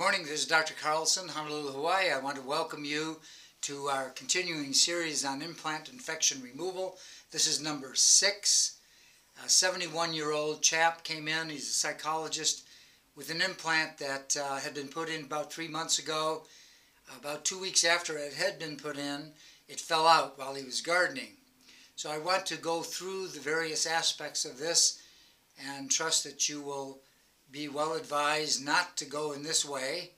morning, this is Dr. Carlson, Honolulu, Hawaii. I want to welcome you to our continuing series on implant infection removal. This is number 6. A 71-year-old chap came in. He's a psychologist with an implant that had been put in about 3 months ago. About 2 weeks after it had been put in, it fell out while he was gardening. So I want to go through the various aspects of this and trust that you will be well advised not to go in this way.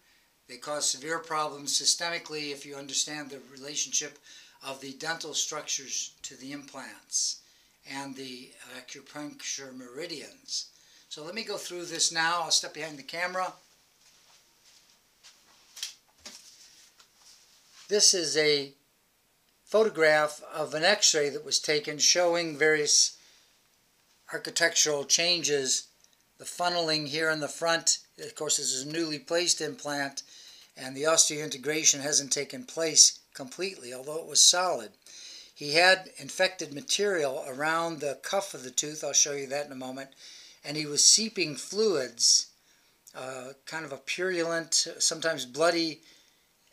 They cause severe problems systemically if you understand the relationship of the dental structures to the implants and the acupuncture meridians. So let me go through this now. I'll step behind the camera. This is a photograph of an x-ray that was taken showing various architectural changes. The funneling here in the front, of course, this is a newly placed implant, and the osseointegration hasn't taken place completely, although it was solid. He had infected material around the cuff of the tooth. I'll show you that in a moment. And he was seeping fluids, kind of a purulent, sometimes bloody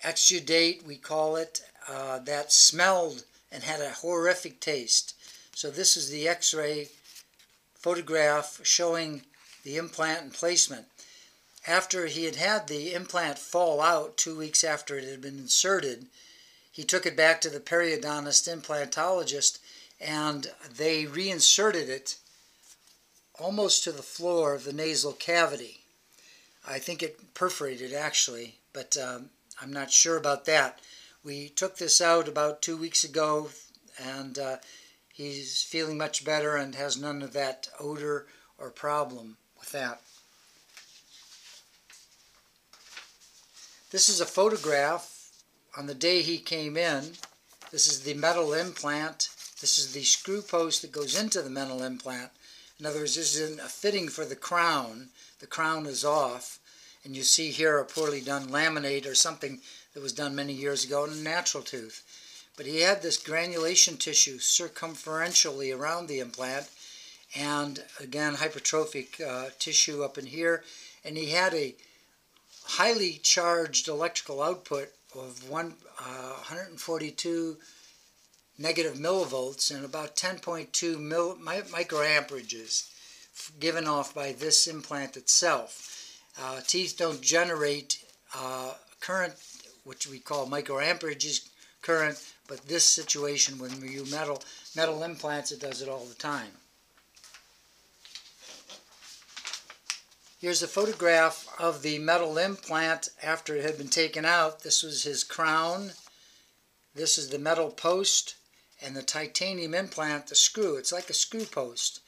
exudate, we call it, that smelled and had a horrific taste. So this is the x-ray photograph showing the implant and placement. After he had had the implant fall out 2 weeks after it had been inserted, he took it back to the periodontist implantologist, and they reinserted it almost to the floor of the nasal cavity. I think it perforated actually, but I'm not sure about that. We took this out about 2 weeks ago, and he's feeling much better and has none of that odor or problem with that. This is a photograph on the day he came in. This is the metal implant. This is the screw post that goes into the metal implant. In other words, this isn't a fitting for the crown. The crown is off, and you see here a poorly done laminate or something that was done many years ago in a natural tooth. But he had this granulation tissue circumferentially around the implant, and again hypertrophic tissue up in here, and he had a highly charged electrical output of 142 negative millivolts and about 10.2 microamperages given off by this implant itself. Teeth don't generate current, which we call microamperages current, but this situation, when we use metal implants, it does it all the time. Here's a photograph of the metal implant after it had been taken out. This was his crown. This is the metal post, and the titanium implant, the screw. It's like a screw post,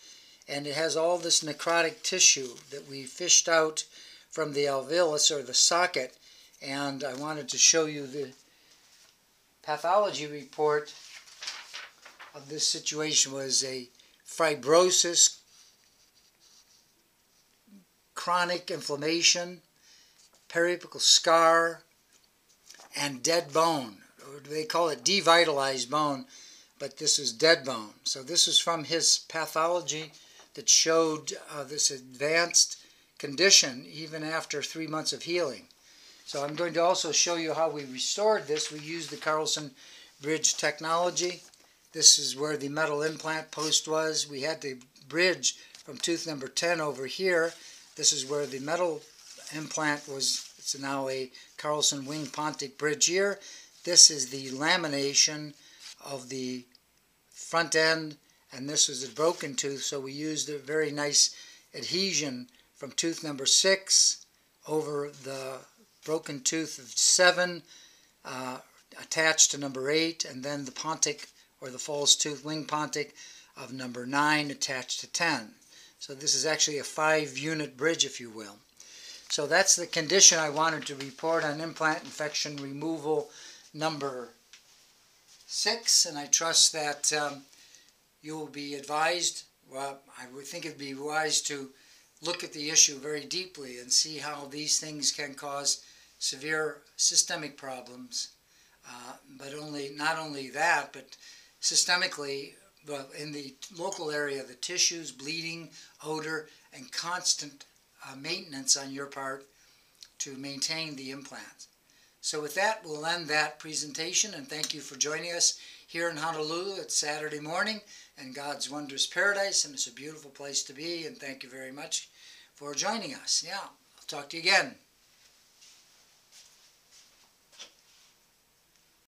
and it has all this necrotic tissue that we fished out from the alveolus or the socket, and I wanted to show you the pathology report of this situation. Was a fibrosis, chronic inflammation, periapical scar, and dead bone. They call it devitalized bone, but this is dead bone. So this is from his pathology that showed this advanced condition even after 3 months of healing. So I'm going to also show you how we restored this. We used the Carlson bridge technology. This is where the metal implant post was. We had to bridge from tooth number 10 over here. This is where the metal implant was. It's now a Carlson wing pontic bridge here. This is the lamination of the front end, and this was a broken tooth, so we used a very nice adhesion from tooth number 6 over the broken tooth of 7, attached to number 8, and then the pontic or the false tooth wing pontic of number 9 attached to 10. So this is actually a 5-unit bridge, if you will. So that's the condition I wanted to report on implant infection removal number 6, and I trust that you will be advised. Well, I would think it would be wise to look at the issue very deeply and see how these things can cause severe systemic problems, but not only that, but systemically. Well, in the local area, the tissues, bleeding, odor, and constant maintenance on your part to maintain the implant. So with that, we'll end that presentation, and thank you for joining us here in Honolulu. It's Saturday morning and God's wondrous paradise, and it's a beautiful place to be, and thank you very much for joining us. Yeah, I'll talk to you again.